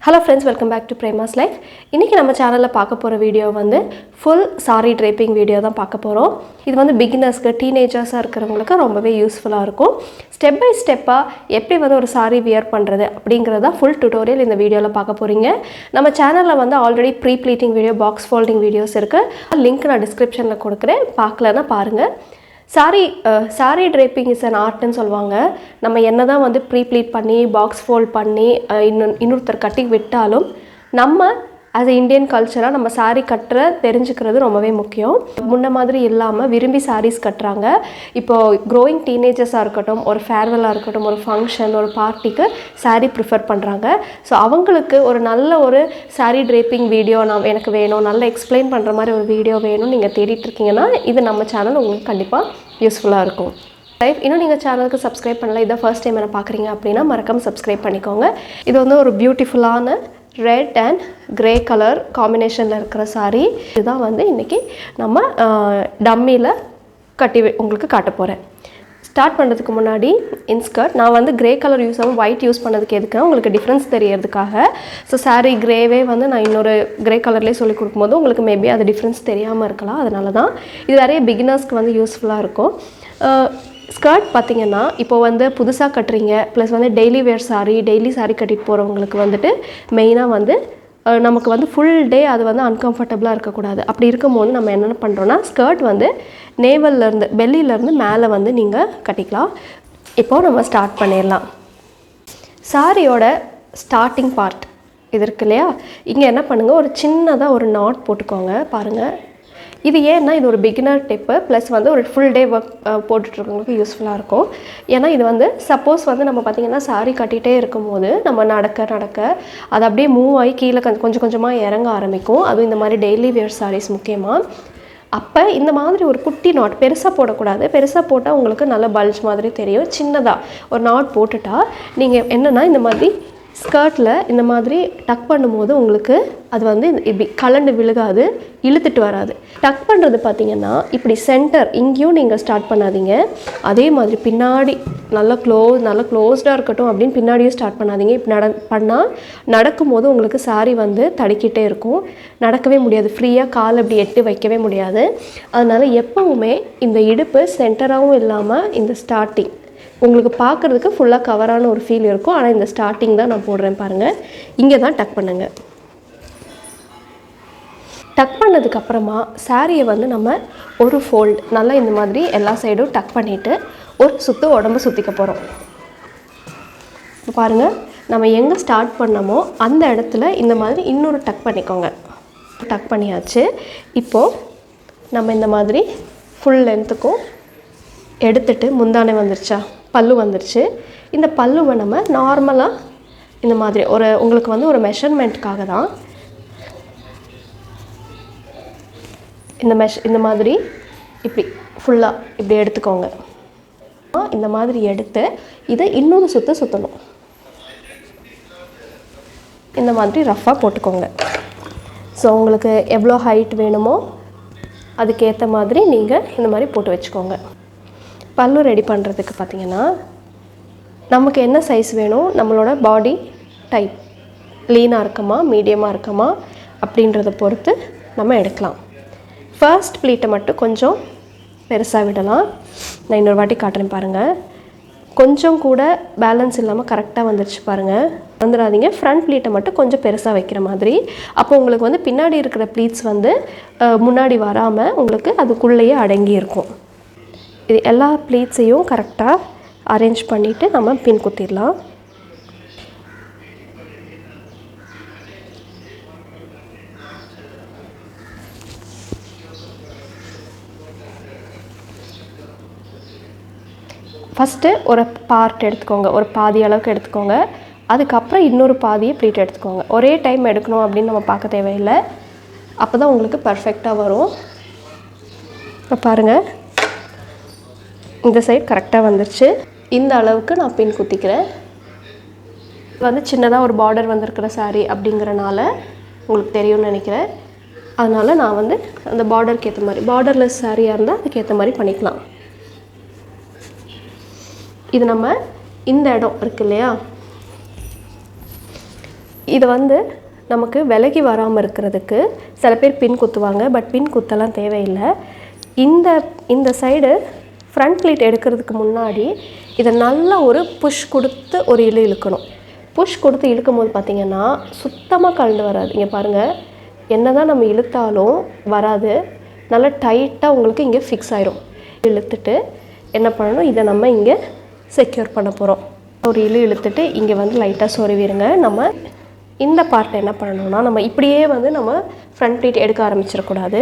Hello friends, welcome back to Prema's Life. இன்னைக்கு நம்ம சேனல்ல பார்க்க போற வீடியோ வந்து full saree draping வீடியோ தான் பார்க்க போறோம். இது வந்து beginnersக்கு teenagers இருக்கிறவங்களுக்கு ரொம்பவே யூஸ்ஃபுல்லா இருக்கும். ஸ்டெப் பை ஸ்டெப்பா எப்படி வந்து ஒரு saree wear பண்றது அப்படிங்கறத full tutorial இந்த வீடியோல பார்க்க போறீங்க. நம்ம சேனல்ல வந்து already pre-pleating video, box folding videos இருக்கு. லிங்க் நான் descriptionல கொடுக்கிறேன். பார்க்கலனா பாருங்க. Saree draping is an art ன்னு சொல்வாங்க. நம்ம என்னதான் வந்து pre-pleat பண்ணி box fold பண்ணி இன்னொருத்தர் கட்டி விட்டாலும் நம்ம as a Indian culture நம்ம saree கட்டற தெரிஞ்சுக்கிறது ரொம்பவே முக்கியம். முன்ன மாதிரி இல்லாம விரும்பி sarees கட்டறாங்க. இப்போ growing teenagers இருக்கட்டும், ஒரு farewell இருக்கட்டும், ஒரு function, ஒரு பார்ட்டிக்கு saree prefer பண்றாங்க. சோ அவங்களுக்கு ஒரு நல்ல ஒரு saree draping வீடியோ எனக்கு வேணும், நல்ல explain பண்ற மாதிரி ஒரு வீடியோ வேணும் நீங்க தேடிட்டு இருக்கீங்கனா இது நம்ம சேனல் உங்களுக்கு கண்டிப்பா யூஸ்ஃபுல்லா இருக்கும். இன்னும் நீங்க சேனலுக்கு சப்ஸ்கிரைப் பண்ணல, இத ஃபர்ஸ்ட் டைம் என்ன பார்க்கறீங்க அப்படினா மறக்காம சப்ஸ்கிரைப் பண்ணிக்கோங்க. இது வந்து ஒரு பியூட்டிஃபுல்லான red and grey color combinationல இருக்கிற saree. இதுதான் வந்து இன்னைக்கு நம்ம டம்மில கட்டி உங்களுக்கு காட்ட போறேன். ஸ்டார்ட் பண்றதுக்கு முன்னாடி இன்ஸ்கர்ட் நான் வந்து grey color யூஸ் பண்ண white யூஸ் பண்ணதுக்கு எதுக்குனா உங்களுக்கு டிஃபரன்ஸ் தெரியறதுக்காக. சோ saree greyவே வந்து நான் இன்னொரு grey கலர்லயே சொல்லி கொடுக்கும்போது உங்களுக்கு மேபி அது டிஃபரன்ஸ் தெரியாம இருக்கலாம். அதனால தான் இது நிறைய பிகினர்ஸ்க்கு வந்து யூஸ்ஃபுல்லா இருக்கும். ஸ்கர்ட் பாத்தீங்கன்னா இப்போ வந்து புதுசா கட்டறீங்க ப்ளஸ் வந்து டெய்லி வேர் டெய்லி saree கட்டிட்டு போறவங்களுக்கு வந்துட்டு மெயினா வந்து நமக்கு வந்து ஃபுல் டே அது வந்து அன்கம்ஃபர்ட்டபிளா இருக்க கூடாது. அப்படி இருக்கும்போது நம்ம என்ன பண்றோம்னா ஸ்கர்ட் வந்து நேவல்ல இருந்து பெல்லில இருந்து மேலே வந்து நீங்க கட்டிக்கலாம். இப்போ நம்ம ஸ்டார்ட் பண்ணிரலாம். சாரியோட ஸ்டார்டிங் பார்ட் இது இருக்கு இல்லையா, இங்க என்ன பண்ணுங்க ஒரு சின்னதா ஒரு நாட் போட்டுக்கோங்க. பாருங்க இது ஏன்னா இது ஒரு பிகினர் டிப் ப்ளஸ் வந்து ஒரு ஃபுல் டே ஒர்க் போட்டுட்டு இருக்கவங்களுக்கு யூஸ்ஃபுல்லா இருக்கும். ஏன்னா இது வந்து சப்போஸ் வந்து நம்ம பாத்தீங்கன்னா saree கட்டிட்டே இருக்கும்போது நம்ம நடக்க அது அப்படியே மூவ் ஆகி கீழே கொஞ்சம் கொஞ்சமா இறங்க ஆரம்பிக்கும். அது இந்த மாதிரி டெய்லி வேர் sarees முக்கியமா. அப்ப இந்த மாதிரி ஒரு குட்டி நாட் பெருசா போடக்கூடாது. பெருசா போட்டா உங்களுக்கு நல்ல பல்ஜ் மாதிரி தெரியும். சின்னதா ஒரு நாட் போட்டுட்டா நீங்க என்னன்னா இந்த மாதிரி ஸ்கர்ட்ல இந்த மாதிரி டக் பண்ணும்போது உங்களுக்கு அது வந்து இப்படி கலண்டு விழுகாது, இழுத்துட்டு வராது. டக் பண்றது பாத்தீங்கன்னா இப்படி சென்டர் இங்கேயும் நீங்க ஸ்டார்ட் பண்ணாதீங்க. அதே மாதிரி பின்னாடி நல்லா க்ளோஸ்டா இருக்கட்டும் அப்படின்னு பின்னாடியும் ஸ்டார்ட் பண்ணாதீங்க. இப்படி பண்ணா நடக்கும்போது உங்களுக்கு saree வந்து தடிக்கிட்டே இருக்கும், நடக்கவே முடியாது, ஃப்ரீயா கால் அப்படி எட்டு வைக்கவே முடியாது. அதனால எப்பவுமே இந்த இடுப்பு சென்டராவும் இல்லாம இந்த ஸ்டார்டிங் உங்களுக்கு பார்க்கிறதுக்கு ஃபுல்லா கவரான ஒரு ஃபீல் இருக்கும். ஆனா இந்த ஸ்டார்டிங் தான் நான் போடுறேன் பாருங்க. இங்க தான் டக் பண்ணுங்க. டக் பண்ணதுக்கு அப்புறமா சாரியை வந்து நம்ம ஒரு ஃபோல்ட் நல்லா இந்த மாதிரி எல்லா சைடும் டக் பண்ணிட்டு ஒரு சுத்து உடம்பு சுத்திக்க போறோம். இப்போ பாருங்க நம்ம எங்க ஸ்டார்ட் பண்ணமோ அந்த இடத்துல இந்த மாதிரி இன்னொரு டக் பண்ணிக்கோங்க. டக் பண்ணியாச்சு. இப்போ நம்ம இந்த மாதிரி ஃபுல் லென்த்துக்கும் எடுத்துட்டு முந்தானை வந்துருச்சா, பல்லு வந்துருச்சு. இந்த பல்லுவை நம்ம நார்மலா இந்த மாதிரி ஒரு உங்களுக்கு வந்து ஒரு மெஷர்மென்ட்காக தான் இந்த மாதிரி இப்படி ஃபுல்லா இப்படி எடுத்துக்கோங்க. இந்த மாதிரி எடுத்து இதை இன்னொரு சுத்தணும். இந்த மாதிரி ரஃபா போட்டுக்கோங்க. ஸோ உங்களுக்கு எவ்வளோ ஹைட் வேணுமோ அதுக்கேற்ற மாதிரி நீங்கள் இந்த மாதிரி போட்டு வச்சுக்கோங்க. பல்லு ரெடி பண்ணுறதுக்கு பார்த்தீங்கன்னா நமக்கு என்ன சைஸ் வேணும், நம்மளோட பாடி டைப் லீனாக இருக்குமா மீடியமாக இருக்குமா அப்படின்றத பொறுத்து நம்ம எடுக்கலாம். ஃபர்ஸ்ட் ப்ளீட்டை மட்டும் கொஞ்சம் பெருசாக விடலாம். நான் இன்னொரு வாட்டி காட்டுறேன் பாருங்கள். கொஞ்சம் கூட பேலன்ஸ் இல்லாமல் கரெக்டாக வந்துருச்சு பாருங்கள். வந்துடாதீங்க. ஃப்ரண்ட் ப்ளீட்டை மட்டும் கொஞ்சம் பெருசாக வைக்கிற மாதிரி. அப்போ உங்களுக்கு வந்து பின்னாடி இருக்கிற ப்ளீட்ஸ் வந்து முன்னாடி வராமல் உங்களுக்கு அதுக்குள்ளேயே அடங்கி இருக்கும். இது எல்லா ப்ளீட்ஸையும் கரெக்டாக அரேஞ்ச் பண்ணிவிட்டு நம்ம பின் குத்திடலாம். ஃபஸ்ட்டு ஒரு பார்ட் எடுத்துக்கோங்க, ஒரு பாதி அளவுக்கு எடுத்துக்கோங்க. அதுக்கப்புறம் இன்னொரு பாதியை ப்ளீட் எடுத்துக்கோங்க. ஒரே டைம் எடுக்கணும் அப்படின்னு நம்ம பார்க்க தேவையில்லை. அப்போ தான் உங்களுக்கு பர்ஃபெக்டாக வரும். இப்போ பாருங்கள் இந்த சைடு கரெக்டாக வந்துருச்சு. இந்த அளவுக்கு நான் பின் குத்திக்கிறேன். வந்து சின்னதாக ஒரு பார்டர் வந்திருக்கிற saree அப்படிங்கிறனால உங்களுக்கு தெரியும்னு நினைக்கிறேன். அதனால் நான் வந்து அந்த பார்டருக்கு ஏற்ற மாதிரி பார்டர்லெஸ் சாரியாக இருந்தால் அதுக்கேற்ற மாதிரி பண்ணிக்கலாம். இது நம்ம இந்த இடம் இருக்கு இல்லையா, இது வந்து நமக்கு விலகி வராமல் இருக்கிறதுக்கு சில பேர் பின் குத்துவாங்க, பட் பின் குத்தலாம் தேவையில்லை. இந்த சைடு ஃப்ரண்ட் ப்ளீட் எடுக்கிறதுக்கு முன்னாடி இதை நல்லா ஒரு புஷ் கொடுத்து ஒரு இழுக்கணும். புஷ் கொடுத்து இழுக்கும் போது பார்த்திங்கன்னா சுத்தமாக கழண்டு வராது. இங்கே பாருங்கள், என்ன தான் நம்ம இழுத்தாலும் வராது, நல்லா டைட்டாக உங்களுக்கு இங்கே ஃபிக்ஸ் ஆயிரும். இழுத்துட்டு என்ன பண்ணணும், இதை நம்ம இங்கே செக்யூர் பண்ண போகிறோம். ஒரு இழுத்துட்டு இங்கே வந்து லைட்டாக சொருவிடுங்க. நம்ம இந்த பார்ட்டை என்ன பண்ணணும்னா, நம்ம இப்படியே வந்து நம்ம ஃப்ரண்ட் ப்ளீட் எடுக்க ஆரம்பிச்சிடக்கூடாது.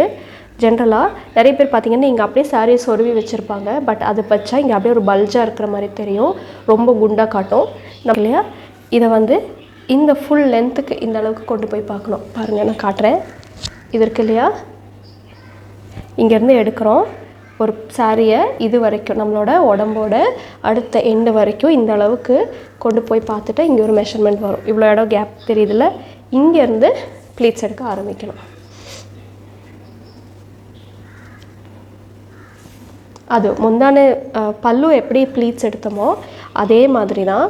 ஜென்ரலாக நிறைய பேர் பார்த்திங்கன்னா இங்கே அப்படியே சாரியை சொருவி வச்சுருப்பாங்க, பட் அது வச்சா இங்கே அப்படியே ஒரு பல்ஜாக இருக்கிற மாதிரி தெரியும், ரொம்ப குண்டாக காட்டும் நம்ம இல்லையா. இதை வந்து இந்த ஃபுல் லென்த்துக்கு இந்த அளவுக்கு கொண்டு போய் பார்க்கணும். பாருங்கள், நான் காட்டுறேன். இது இருக்கு இல்லையா, இங்கேருந்து எடுக்கிறோம் ஒரு சாரியை இது வரைக்கும் நம்மளோட உடம்போட அடுத்த எண்டு வரைக்கும் இந்த அளவுக்கு கொண்டு போய் பார்த்துட்டு இங்கே ஒரு மெஷர்மெண்ட் வரும். இவ்வளோ இடம் கேப் தெரியுதுல்ல, இங்கேருந்து ப்ளீட்ஸ் எடுக்க ஆரம்பிக்கணும். அது முந்தான பல்லு எப்படி ப்ளீட்ஸ் எடுத்தோமோ அதே மாதிரி தான்.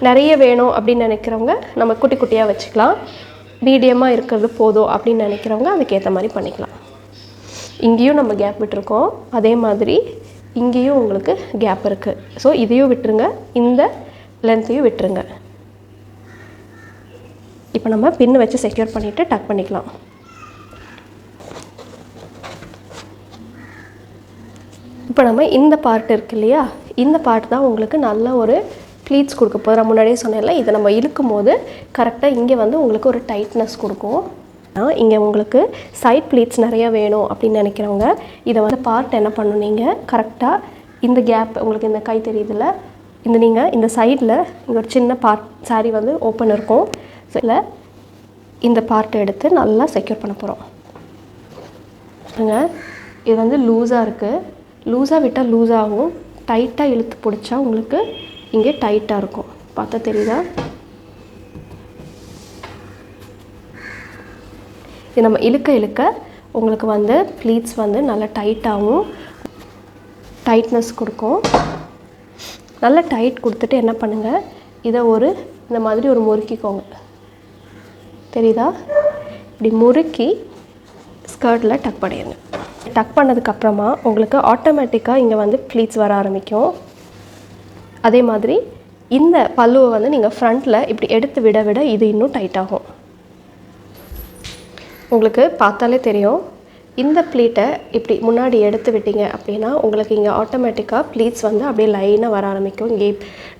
நிறைய வேணும் அப்படின்னு நினைக்கிறவங்க நம்ம குட்டி குட்டியாக வச்சுக்கலாம். மீடியமாக இருக்கிறது போதும் அப்படின்னு நினைக்கிறவங்க அதுக்கேற்ற மாதிரி பண்ணிக்கலாம். இங்கேயும் நம்ம கேப் விட்டுருக்கோம், அதே மாதிரி இங்கேயும் உங்களுக்கு கேப் இருக்குது. ஸோ இதையும் விட்டுருங்க, இந்த லென்த்தையும் விட்டுருங்க. இப்போ நம்ம பின்னு வச்சு செக்யூர் பண்ணிவிட்டு டக் பண்ணிக்கலாம். இப்போ நம்ம இந்த பார்ட் இருக்கு இல்லையா, இந்த பார்ட் தான் உங்களுக்கு நல்ல ஒரு ப்ளீட்ஸ் கொடுக்க போது. நான் முன்னாடியே சொன்னேன்ல, இதை நம்ம இழுக்கும் போது கரெக்டாக இங்கே வந்து உங்களுக்கு ஒரு டைட்னஸ் கொடுக்கும். இங்கே உங்களுக்கு சைட் ப்ளீட்ஸ் நிறையா வேணும் அப்படின்னு நினைக்கிறவங்க இதை வந்து பார்ட் என்ன பண்ணணும், நீங்கள் கரெக்டாக இந்த கேப் உங்களுக்கு இந்த கை தெரியுதுல்ல, நீங்கள் இந்த சைடில் இங்கே ஒரு சின்ன பார்ட் சாரி வந்து ஓப்பன் இருக்கும். ஸோ இல்லை இந்த பார்ட்டை எடுத்து நல்லா செக்யூர் பண்ண போகிறோம். இது வந்து லூஸாக இருக்குது, லூஸாக விட்டால் லூஸாகும், டைட்டாக இழுத்து பிடிச்சா உங்களுக்கு இங்கே டைட்டாக இருக்கும். பார்த்தா தெரியுதா? இது நம்ம இழுக்க உங்களுக்கு வந்து ப்ளீட்ஸ் வந்து நல்லா டைட்டாகவும் டைட்னஸ் கொடுக்கும். நல்லா டைட் கொடுத்துட்டு என்ன பண்ணுங்கள், இதை இந்த மாதிரி ஒரு முறுக்கிக்கோங்க. தெரியுதா? இப்படி முறுக்கி ஸ்கர்ட்டில் டக் பண்ணிடுங்க. டக் பண்ணதுக்கப்புறமா உங்களுக்கு ஆட்டோமேட்டிக்காக இங்கே வந்து ப்ளீட்ஸ் வர ஆரம்பிக்கும். அதே மாதிரி இந்த பல்லுவை வந்து நீங்கள் ஃப்ரண்ட்டில் இப்படி எடுத்து விட இது இன்னும் டைட் ஆகும். உங்களுக்கு பார்த்தாலே தெரியும். இந்த ப்ளீட்டை இப்படி முன்னாடி எடுத்து விட்டீங்க அப்படின்னா உங்களுக்கு இங்கே ஆட்டோமேட்டிக்காக ப்ளீட்ஸ் வந்து அப்படியே லைனாக வர ஆரம்பிக்கும். இங்கே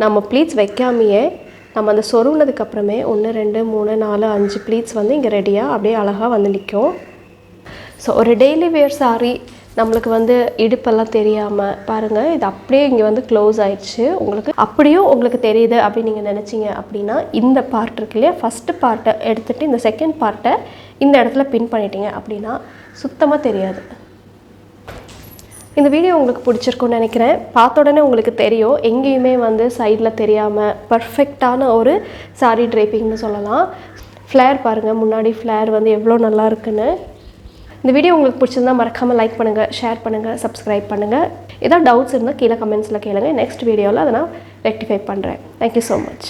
நம்ம ப்ளீட்ஸ் வைக்காமையே நம்ம அந்த சொருவினதுக்கப்புறமே 1 2 3 4 5 ப்ளீட்ஸ் வந்து இங்கே ரெடியாக அப்படியே அழகாக வந்து நிற்கும். ஸோ ஒரு டெய்லி வேர் சாரி நம்மளுக்கு வந்து இடுப்பெல்லாம் தெரியாமல் பாருங்கள், இது அப்படியே இங்கே வந்து க்ளோஸ் ஆயிடுச்சு. அப்படியும் உங்களுக்கு தெரியுது அப்படின்னு நீங்கள் நினச்சிங்க அப்படின்னா இந்த பார்ட் இருக்கு இல்லையா, ஃபஸ்ட்டு பார்ட்டை எடுத்துகிட்டு இந்த செகண்ட் பார்ட்டை இந்த இடத்துல பின் பண்ணிட்டீங்க அப்படின்னா சுத்தமாக தெரியாது. இந்த வீடியோ உங்களுக்கு பிடிச்சிருக்குன்னு நினைக்கிறேன். பார்த்த உடனே உங்களுக்கு தெரியும், எங்கேயுமே வந்து சைடில் தெரியாமல் பர்ஃபெக்டான ஒரு சாரி ட்ரேப்பிங்னு சொல்லலாம். ஃப்ளேர் பாருங்கள், முன்னாடி ஃப்ளேர் வந்து எவ்வளோ நல்லா இருக்குன்னு. இந்த வீடியோ உங்களுக்கு பிடிச்சிருந்தா மறக்காமல் லைக் பண்ணுங்கள், ஷேர் பண்ணுங்கள், சப்ஸ்கிரைப் பண்ணுங்கள். ஏதாவது டவுட்ஸ் இருந்தால் கீழே கமெண்ட்ஸில் கேளுங்க. நெக்ஸ்ட் வீடியோவில் அதை நான் ரெக்டிஃபை பண்ணுறேன். Thank you so much.